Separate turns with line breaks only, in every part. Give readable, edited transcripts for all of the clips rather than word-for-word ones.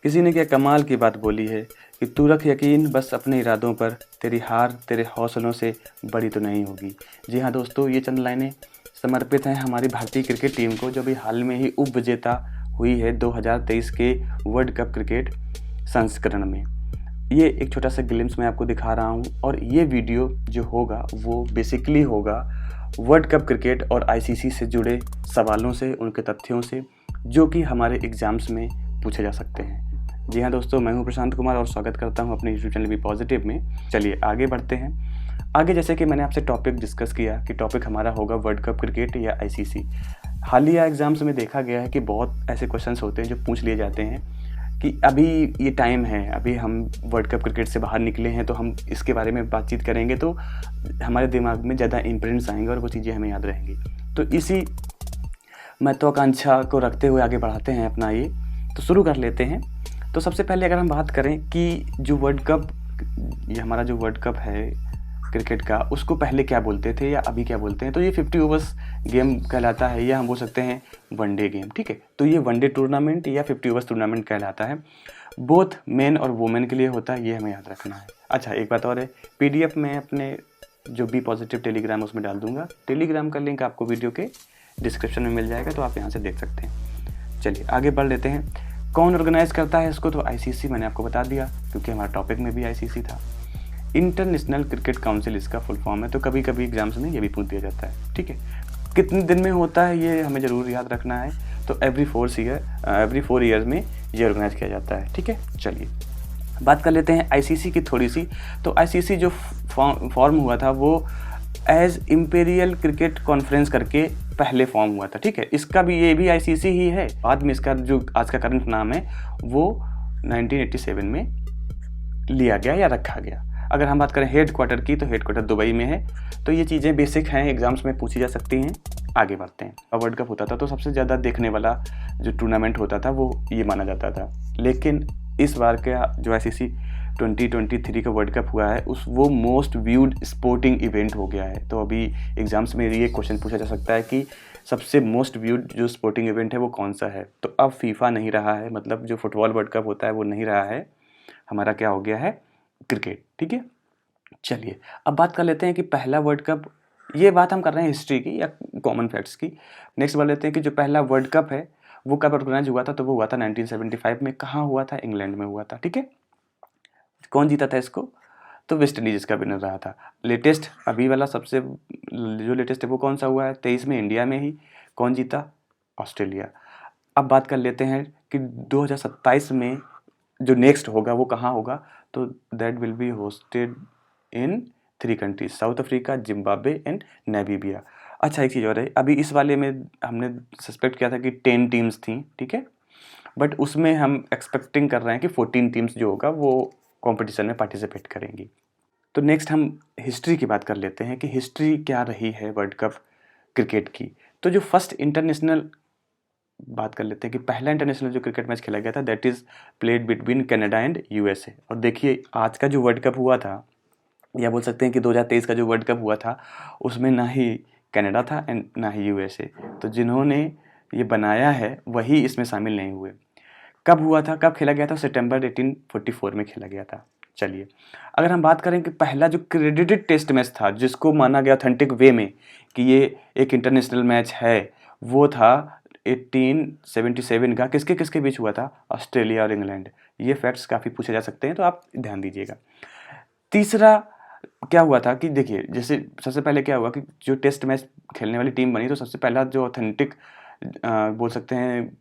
किसी ने क्या कमाल की बात बोली है कि तू रख यकीन बस अपने इरादों पर, तेरी हार तेरे हौसलों से बड़ी तो नहीं होगी। जी हाँ दोस्तों, ये चंद लाइनें समर्पित हैं हमारी भारतीय क्रिकेट टीम को, जो भी हाल में ही उप विजेता हुई है 2023 के वर्ल्ड कप क्रिकेट संस्करण में। ये एक छोटा सा ग्लिम्स मैं आपको दिखा रहा हूँ और ये वीडियो जो होगा वो बेसिकली होगा वर्ल्ड कप क्रिकेट और आईसीसी से जुड़े सवालों से, उनके तथ्यों से, जो कि हमारे एग्ज़ाम्स में पूछे जा सकते हैं। जी हाँ दोस्तों, मैं हूँ प्रशांत कुमार और स्वागत करता हूँ अपने यूट्यूब चैनल बी पॉजिटिव में। चलिए आगे बढ़ते हैं। आगे जैसे कि मैंने आपसे टॉपिक डिस्कस किया कि टॉपिक हमारा होगा वर्ल्ड कप क्रिकेट या आईसीसी। हालिया एग्ज़ाम्स में देखा गया है कि बहुत ऐसे क्वेश्चंस होते हैं जो पूछ लिए जाते हैं कि अभी ये टाइम है, अभी हम वर्ल्ड कप क्रिकेट से बाहर निकले हैं तो हम इसके बारे में बातचीत करेंगे तो हमारे दिमाग में ज़्यादा इम्प्रिंट्स आएंगे और वो चीज़ें हमें याद रहेंगी। तो इसी महत्वाकांक्षा को रखते हुए आगे बढ़ाते हैं अपना ये, तो शुरू कर लेते हैं। तो सबसे पहले अगर हम बात करें कि जो वर्ल्ड कप, ये हमारा जो वर्ल्ड कप है क्रिकेट का, उसको पहले क्या बोलते थे या अभी क्या बोलते हैं, तो ये 50 ओवर्स गेम कहलाता है या हम बोल सकते हैं वनडे गेम। ठीक है, तो ये वनडे टूर्नामेंट या 50 ओवर्स टूर्नामेंट कहलाता है। बोथ मेन और वुमेन के लिए होता है, ये हमें याद रखना है। अच्छा, एक बात और है, पीडीएफ में अपने जो बी पॉजिटिव टेलीग्राम उसमें डाल दूंगा। टेलीग्राम का लिंक आपको वीडियो के डिस्क्रिप्शन में मिल जाएगा, तो आप यहाँ से देख सकते हैं। चलिए आगे बढ़ लेते हैं। कौन ऑर्गेनाइज करता है इसको, तो आईसीसी, मैंने आपको बता दिया क्योंकि हमारा टॉपिक में भी आईसीसी था। इंटरनेशनल क्रिकेट काउंसिल इसका फुल फॉर्म है, तो कभी कभी एग्जाम्स में ये भी पूछ दिया जाता है। ठीक है, कितने दिन में होता है ये हमें ज़रूर याद रखना है। तो एवरी 4 ईयर्स में ये ऑर्गेनाइज किया जाता है। ठीक है, चलिए बात कर लेते हैं आईसीसी की थोड़ी सी। तो आईसीसी जो फॉर्म हुआ था वो एज इम्पेरियल क्रिकेट कॉन्फ्रेंस करके पहले फॉर्म हुआ था। ठीक है, इसका भी, ये भी आईसीसी ही है। बाद में इसका जो आज का करंट नाम है वो 1987 में लिया गया या रखा गया। अगर हम बात करें हेड क्वार्टर की, तो हेड क्वार्टर दुबई में है। तो ये चीज़ें बेसिक हैं, एग्जाम्स में पूछी जा सकती हैं। आगे बढ़ते हैं। अब वर्ल्ड कप होता था तो सबसे ज़्यादा देखने वाला जो टूर्नामेंट होता था वो ये माना जाता था, लेकिन इस बार का जो आईसीसी 2023 का वर्ल्ड कप हुआ है वो मोस्ट व्यूड स्पोर्टिंग इवेंट हो गया है। तो अभी एग्जाम्स में ये क्वेश्चन पूछा जा सकता है कि सबसे मोस्ट व्यूड जो स्पोर्टिंग इवेंट है वो कौन सा है। तो अब फीफा नहीं रहा है, मतलब जो फुटबॉल वर्ल्ड कप होता है वो नहीं रहा है, हमारा क्या हो गया है, क्रिकेट। ठीक है, चलिए अब बात कर लेते हैं कि पहला वर्ल्ड कप, ये बात हम कर रहे हैं हिस्ट्री की या कॉमन फैक्ट्स की। नेक्स्ट बात लेते हैं कि जो पहला वर्ल्ड कप है वो कब ऑर्गेनाइज हुआ था, तो वो हुआ था 1975 में। कहाँ हुआ था, इंग्लैंड में हुआ था। ठीक है, कौन जीता था इसको, तो वेस्ट इंडीज का विनर रहा था। लेटेस्ट अभी वाला सबसे जो लेटेस्ट है वो कौन सा हुआ है, 23 में, इंडिया में ही। कौन जीता, ऑस्ट्रेलिया। अब बात कर लेते हैं कि 2027 में जो नेक्स्ट होगा वो कहाँ होगा, तो that will be hosted in 3 countries, south Africa, Zimbabwe and Namibia. अच्छा, एक चीज़ और है, अभी इस वाले में हमने सस्पेक्ट किया था कि 10 टीम्स थी। ठीक है, बट उसमें हम एक्सपेक्टिंग कर रहे हैं कि 14 टीम्स जो होगा वो कंपटीशन में पार्टिसिपेट करेंगी। तो नेक्स्ट हम हिस्ट्री की बात कर लेते हैं कि हिस्ट्री क्या रही है वर्ल्ड कप क्रिकेट की। तो जो फर्स्ट इंटरनेशनल, बात कर लेते हैं कि पहला इंटरनेशनल जो क्रिकेट मैच खेला गया था that is played between Canada and USA. और देखिए आज का जो वर्ल्ड कप हुआ था, या बोल सकते हैं कि 2023 का जो वर्ल्ड कप हुआ था, उसमें ना ही कनाडा था एंड ना ही यूएसए। तो जिन्होंने ये बनाया है वही इसमें शामिल नहीं हुए। कब हुआ था, कब खेला गया था, सितंबर 1844 में खेला गया था। चलिए अगर हम बात करें कि पहला जो क्रेडिटेड टेस्ट मैच था जिसको माना गया ऑथेंटिक वे में कि ये एक इंटरनेशनल मैच है, वो था 1877 का। किसके किसके बीच हुआ था, ऑस्ट्रेलिया और इंग्लैंड। ये फैक्ट्स काफ़ी पूछे जा सकते हैं, तो आप ध्यान दीजिएगा। तीसरा क्या हुआ था कि देखिए, जैसे सबसे पहले क्या हुआ कि जो टेस्ट मैच खेलने वाली टीम बनी, तो सबसे पहला जो ऑथेंटिक बोल सकते हैं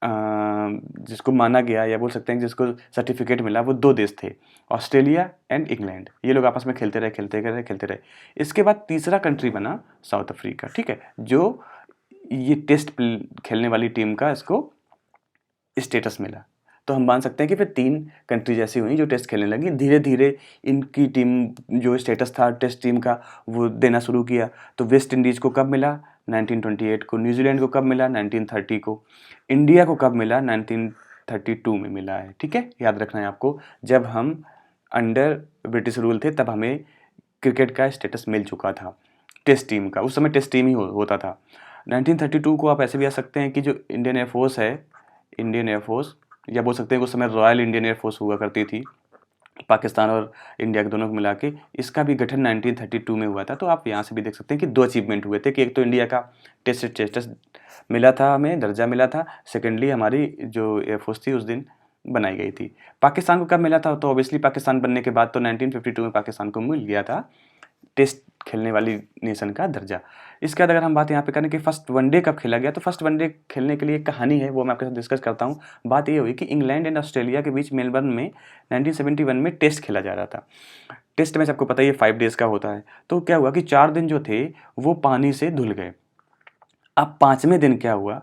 जिसको माना गया या बोल सकते हैं जिसको सर्टिफिकेट मिला, वो 2 देश थे, ऑस्ट्रेलिया एंड इंग्लैंड। ये लोग आपस में खेलते रहे। इसके बाद तीसरा कंट्री बना साउथ अफ्रीका। ठीक है, जो ये टेस्ट खेलने वाली टीम का इसको स्टेटस मिला। तो हम मान सकते हैं कि फिर 3 कंट्रीज ऐसी हुई जो टेस्ट खेलने लगी। धीरे धीरे इनकी टीम जो स्टेटस था टेस्ट टीम का वो देना शुरू किया। तो वेस्ट इंडीज़ को कब मिला, 1928 को। न्यूजीलैंड को कब मिला, 1930 को। इंडिया को कब मिला, 1932 में मिला है। ठीक है, याद रखना है आपको, जब हम अंडर ब्रिटिश रूल थे तब हमें क्रिकेट का स्टेटस मिल चुका था टेस्ट टीम का। उस समय टेस्ट टीम ही होता था। 1932 को आप ऐसे भी आ सकते हैं कि जो इंडियन एयरफोर्स है, इंडियन एयरफोर्स या बोल सकते हैं उस समय रॉयल इंडियन एयरफोर्स हुआ करती थी, पाकिस्तान और इंडिया के दोनों को मिला के। इसका भी गठन 1932 में हुआ था। तो आप यहाँ से भी देख सकते हैं कि 2 अचीवमेंट हुए थे कि एक तो इंडिया का टेस्ट स्टेटस मिला था, हमें दर्जा मिला था। सेकेंडली हमारी जो एयरफोर्स थी उस दिन बनाई गई थी। पाकिस्तान को कब मिला था? तो ऑब्वियसली पाकिस्तान बनने के बाद तो 1952 में पाकिस्तान को मिल गया था टेस्ट खेलने वाली नेशन का दर्जा। इसके बाद अगर हम बात यहाँ पे करें कि फर्स्ट वनडे कब खेला गया, तो फर्स्ट वनडे खेलने के लिए एक कहानी है, वो मैं आपके साथ डिस्कस करता हूँ। बात ये हुई कि इंग्लैंड एंड ऑस्ट्रेलिया के बीच मेलबर्न में 1971 में टेस्ट खेला जा रहा था। टेस्ट मैच आपको पता ही है 5 डेज़ का होता है। तो क्या हुआ कि 4 दिन जो थे वो पानी से धुल गए। अब 5वें दिन क्या हुआ,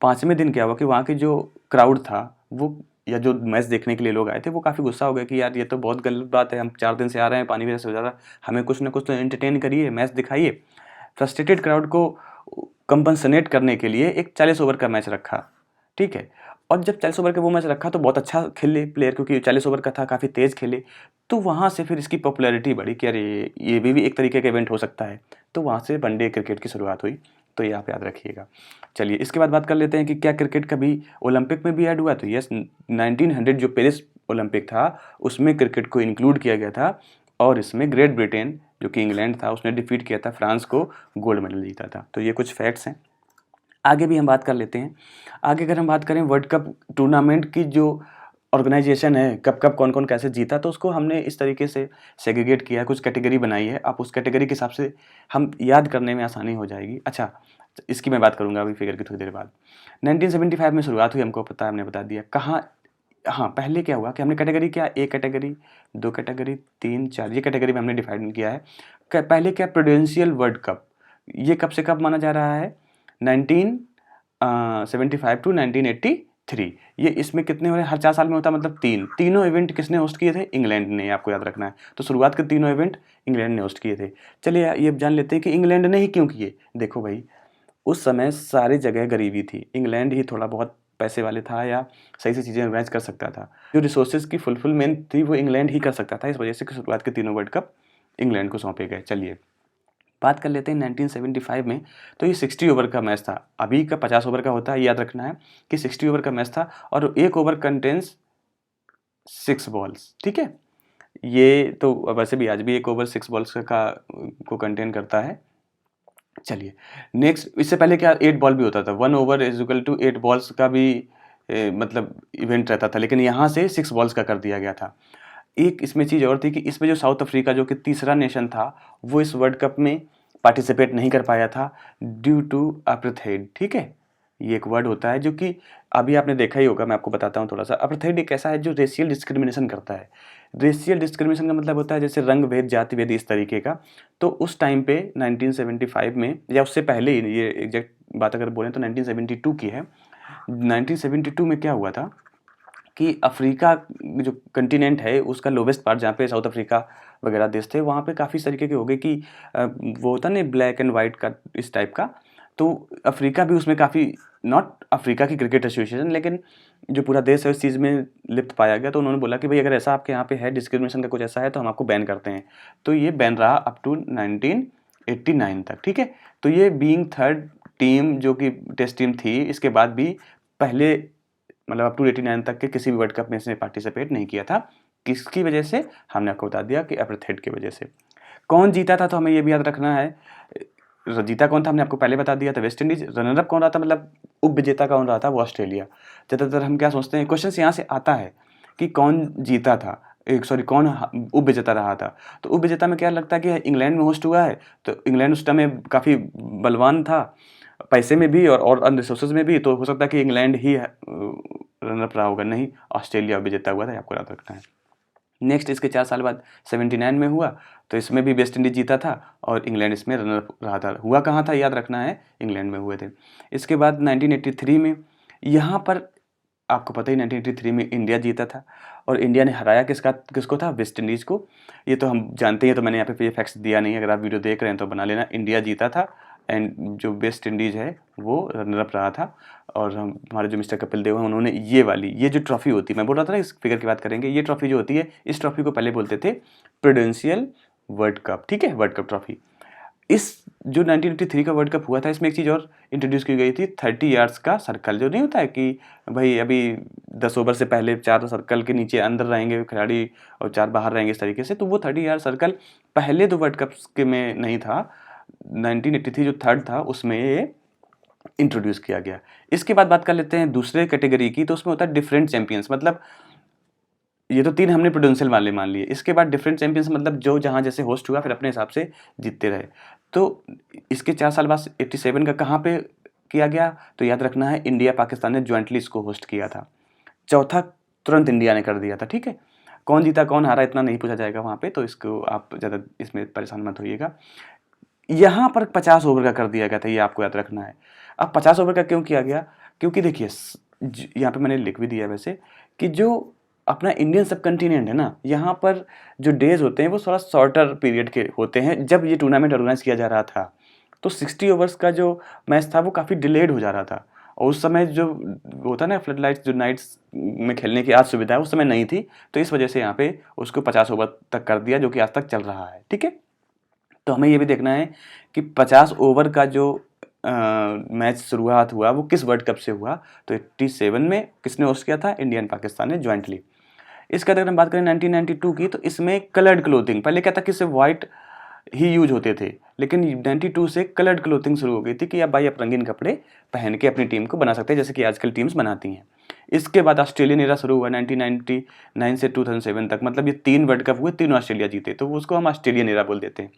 5वें दिन क्या हुआ कि वहाँ की जो क्राउड था वो, या जो मैच देखने के लिए लोग आए थे, वो काफ़ी गुस्सा हो गए कि यार ये तो बहुत गलत बात है, हम 4 दिन से आ रहे हैं, पानी वजह से हो जा रहा है, हमें कुछ ना कुछ तो एंटरटेन करिए, मैच दिखाइए। फ्रस्ट्रेटेड क्राउड को कंपनसेट करने के लिए एक 40 ओवर का मैच रखा, ठीक है। और जब 40 ओवर का वो मैच रखा तो बहुत अच्छा खेले प्लेयर, क्योंकि 40 ओवर का था, काफ़ी तेज़ खेले। तो वहाँ से फिर इसकी पॉपुलैरिटी बढ़ी कि अरे ये भी एक तरीके का इवेंट हो सकता है। तो वहाँ से वनडे क्रिकेट की शुरुआत हुई। तो ये आप याद रखिएगा। चलिए इसके बाद बात कर लेते हैं कि क्या क्रिकेट कभी ओलंपिक में भी ऐड हुआ? तो यस, 1900 जो पेरिस ओलंपिक था उसमें क्रिकेट को इंक्लूड किया गया था, और इसमें ग्रेट ब्रिटेन जो कि इंग्लैंड था उसने डिफीट किया था फ्रांस को, गोल्ड मेडल जीता था। तो ये कुछ फैक्ट्स हैं। आगे भी हम बात कर लेते हैं। आगे अगर हम बात करें वर्ल्ड कप टूर्नामेंट की जो ऑर्गेनाइजेशन है, कब कब कौन कौन कैसे जीता, तो उसको हमने इस तरीके से सेग्रीगेट किया है, कुछ कैटेगरी बनाई है। आप उस कैटेगरी के हिसाब से हम याद करने में आसानी हो जाएगी। अच्छा, इसकी मैं बात करूंगा अभी फिगर की थोड़ी देर बाद। 1975 में शुरुआत हुई, हमको पता है, हमने बता दिया कहाँ। हाँ, पहले क्या हुआ कि हमने कैटेगरी क्या, एक कैटेगरी, 2 कैटेगरी, 3, 4, ये कैटेगरी में हमने डिफाइन किया है। पहले क्या, प्रूडेंशियल वर्ल्ड कप, ये कब से कब माना जा रहा है? 1975 टू 1983। ये इसमें कितने हो रहे हैं? हर 4 साल में होता है, मतलब 3। तीनों इवेंट किसने होस्ट किए थे? इंग्लैंड ने, आपको याद रखना है। तो शुरुआत के तीनों इवेंट इंग्लैंड ने होस्ट किए थे। चलिए ये जान लेते हैं कि इंग्लैंड ने ही क्यों किए। देखो भाई, उस समय सारी जगह गरीबी थी, इंग्लैंड ही थोड़ा बहुत पैसे वाले था या सही से चीज़ें ऑर्गेनाइज कर सकता था। जो रिसोर्सेज की फुलफिलमेंट थी वो इंग्लैंड ही कर सकता था। इस वजह से शुरुआत के तीनों वर्ल्ड कप इंग्लैंड को सौंपे गए। चलिए बात कर लेते हैं 1975 में। तो ये 60 ओवर का मैच था। अभी का 50 ओवर का होता है, याद रखना है कि 60 ओवर का मैच था, और 1 ओवर कंटेंस 6 बॉल्स, ठीक है। ये तो वैसे भी आज भी 1 ओवर 6 बॉल्स का को कंटेन करता है। चलिए नेक्स्ट, इससे पहले क्या 8 बॉल भी होता था, 1 over is equal to 8 balls का भी मतलब इवेंट रहता था, लेकिन यहाँ से 6 बॉल्स का कर दिया गया था। एक इसमें चीज़ और थी कि इसमें जो साउथ अफ्रीका जो कि तीसरा नेशन था, वो इस वर्ल्ड कप में पार्टिसिपेट नहीं कर पाया था ड्यू टू अपार्थाइड, ठीक है। ये एक वर्ड होता है जो कि अभी आपने देखा ही होगा, मैं आपको बताता हूँ थोड़ा सा। अपार्थाइड एक ऐसा है जो रेशियल डिस्क्रिमिनेशन करता है। रेशियल डिस्क्रिमिनेशन का मतलब होता है जैसे रंग भेद, जाति भेद, इस तरीके का। तो उस टाइम पे 1975 में, या उससे पहले ही, ये एग्जैक्ट बात अगर बोलें तो 1972 की है। 1972 में क्या हुआ था कि अफ्रीका जो कंटिनेंट है उसका लोवेस्ट पार्ट, जहाँ पे साउथ अफ्रीका वगैरह देश थे, वहाँ पे काफ़ी तरीके के हो गए कि वो होता नहीं ब्लैक एंड वाइट का, इस टाइप का। तो अफ्रीका भी उसमें काफ़ी, नॉट अफ्रीका की क्रिकेट एसोसिएशन, लेकिन जो पूरा देश है उस चीज़ में लिप्त पाया गया। तो उन्होंने बोला कि भाई अगर ऐसा आपके यहाँ पे है, डिस्क्रिमिनेशन का कुछ ऐसा है, तो हम आपको बैन करते हैं। तो ये बैन रहा अप टू 1989 तक, ठीक है। तो ये बीइंग थर्ड टीम जो कि टेस्ट टीम थी, इसके बाद भी पहले मतलब अप टू 89 तक के किसी भी वर्ल्ड कप में इसने पार्टिसिपेट नहीं किया था। किसकी वजह से? हमने आपको बता दिया कि अपार्थाइड की वजह से। कौन जीता था? तो हमें ये भी याद रखना है, जीता कौन था हमने आपको पहले बता दिया था, वेस्ट इंडीज। रनर अप कौन रहा था, मतलब उप विजेता कौन रहा था? वो ऑस्ट्रेलिया। ज़्यादातर हम क्या सोचते हैं, क्वेश्चन यहाँ से आता है कि कौन जीता था, कौन उप विजेता रहा था। तो उप विजेता में क्या लगता है कि इंग्लैंड में होस्ट हुआ है, तो इंग्लैंड उस टाइम में काफ़ी बलवान था, पैसे में भी और अन्य रिसोर्सेज में भी। तो हो सकता है कि इंग्लैंड ही रनर अप रहा होगा, नहीं ऑस्ट्रेलिया विजेता हुआ था, आपको याद रखना है। नेक्स्ट इसके 4 साल बाद 79 में हुआ, तो इसमें भी वेस्ट इंडीज जीता था और इंग्लैंड इसमें रनर अप रहा था। हुआ कहाँ था, याद रखना है, इंग्लैंड में हुए थे। इसके बाद 1983 में, यहाँ पर आपको पता ही 1983 में इंडिया जीता था, और इंडिया ने हराया किसको था? वेस्ट इंडीज़ को। ये तो हम जानते हैं, तो मैंने यहाँ पे फैक्ट्स दिया नहीं, अगर आप वीडियो देख रहे हैं तो बना लेना। इंडिया जीता था, एंड जो वेस्ट इंडीज़ है वो रनर अप रहा था। और हमारे जो मिस्टर कपिल देव हैं, उन्होंने ये जो ट्रॉफी होती है, मैं बोल रहा था ना इस फिगर की बात करेंगे, ये ट्रॉफी जो होती है, इस ट्रॉफी को पहले बोलते थे प्रूडेंशियल वर्ल्ड कप, ठीक है, वर्ल्ड कप ट्रॉफी। इस जो 1983 का वर्ल्ड कप हुआ था, इसमें एक चीज़ और इंट्रोड्यूस की गई थी, 30 यार्ड्स का सर्कल। जो नहीं होता है कि भाई अभी 10 ओवर से पहले 4 सर्कल के नीचे अंदर रहेंगे खिलाड़ी और 4 बाहर रहेंगे, इस तरीके से। तो वो 30 यार्ड सर्कल पहले तो वर्ल्ड कप के में नहीं था, 1983 जो थर्ड था उसमें ये इंट्रोड्यूस किया गया। इसके बाद बात कर लेते हैं दूसरे कैटेगरी की, तो उसमें होता है डिफरेंट चैंपियंस। मतलब ये तो 3 हमने प्रूडेंशियल वाले मान लिए। इसके बाद डिफरेंट चैंपियंस मतलब जो जहाँ जैसे होस्ट हुआ फिर अपने हिसाब से जीतते रहे। तो इसके 4 साल बाद 87 का कहाँ पे किया गया, तो याद रखना है इंडिया पाकिस्तान ने ज्वाइंटली इसको होस्ट किया था। चौथा तुरंत इंडिया ने कर दिया था, ठीक है। कौन जीता कौन हारा इतना नहीं पूछा जाएगा वहाँ पे, तो इसको आप ज़्यादा इसमें परेशान मत होइएगा। यहाँ पर 50 ओवर का कर दिया गया था, ये आपको याद रखना है। अब 50 ओवर का क्यों किया गया, क्योंकि देखिए यहाँ पे मैंने लिख भी दिया वैसे कि जो अपना इंडियन सब कंटिनेंट है ना, यहाँ पर जो डेज होते हैं वो थोड़ा शॉर्टर पीरियड के होते हैं। जब ये टूर्नामेंट ऑर्गेनाइज किया जा रहा था तो 60 ओवर्स का जो मैच था वो काफ़ी डिलेड हो जा रहा था, और उस समय जो होता ना फ्लड लाइट्स, जो नाइट्स में खेलने की आज सुविधा है उस समय नहीं थी, तो इस वजह से यहाँ पे उसको 50 ओवर तक कर दिया, जो कि आज तक चल रहा है, ठीक है। तो हमें ये भी देखना है कि 50 ओवर का जो मैच शुरुआत हुआ वो किस वर्ल्ड कप से हुआ, तो 87 में किसने होस्ट किया था, इंडिया एंड पाकिस्तान ने ज्वाइंटली। इसके अगर हम बात करें 1992 की, तो इसमें कलर्ड क्लोथिंग, पहले क्या था कि सिर्फ वाइट ही यूज होते थे, लेकिन 92 से कलर्ड क्लोथिंग शुरू हो गई थी कि अब भाई आप रंगीन कपड़े पहन के अपनी टीम को बना सकते हैं, जैसे कि आजकल टीम्स बनाती हैं। इसके बाद ऑस्ट्रेलियन एरा शुरू हुआ 1999 से 2007 तक, मतलब ये 3 वर्ल्ड कप हुए, 3 ऑस्ट्रेलिया जीते, तो उसको हम ऑस्ट्रेलियन एरा बोल देते हैं।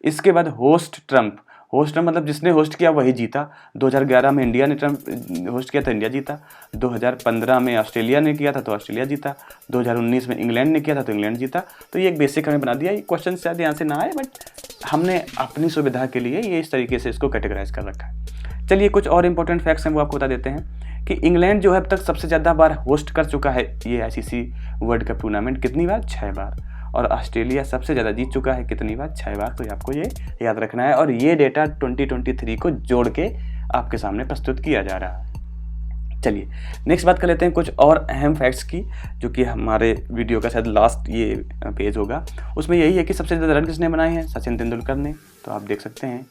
इसके बाद होस्ट ट्रम्प मतलब जिसने होस्ट किया वही जीता। 2011 में इंडिया ने ट्रम्प होस्ट किया था, इंडिया जीता। 2015 में ऑस्ट्रेलिया ने किया था तो ऑस्ट्रेलिया जीता। 2019 में इंग्लैंड ने किया था तो इंग्लैंड जीता। तो ये एक बेसिक हमें बना दिया। ये क्वेश्चन शायद यहाँ से ना आए, बट हमने अपनी सुविधा के लिए ये इस तरीके से इसको कैटेगराइज कर रखा है। चलिए कुछ और इंपॉर्टेंट फैक्ट्स हैं वो आपको बता देते हैं कि इंग्लैंड जो है अब तक सबसे ज़्यादा बार होस्ट कर चुका है ये ICC वर्ल्ड कप टूर्नामेंट। कितनी बार? 6 बार। और ऑस्ट्रेलिया सबसे ज़्यादा जीत चुका है, कितनी बार? 6 बार। तो आपको ये याद रखना है, और ये डेटा 2023 को जोड़ के आपके सामने प्रस्तुत किया जा रहा है। चलिए नेक्स्ट बात कर लेते हैं कुछ और अहम फैक्ट्स की, जो कि हमारे वीडियो का शायद लास्ट ये पेज होगा। उसमें यही है कि सबसे ज़्यादा रन किसने बनाए हैं? सचिन तेंदुलकर ने। तो आप देख सकते हैं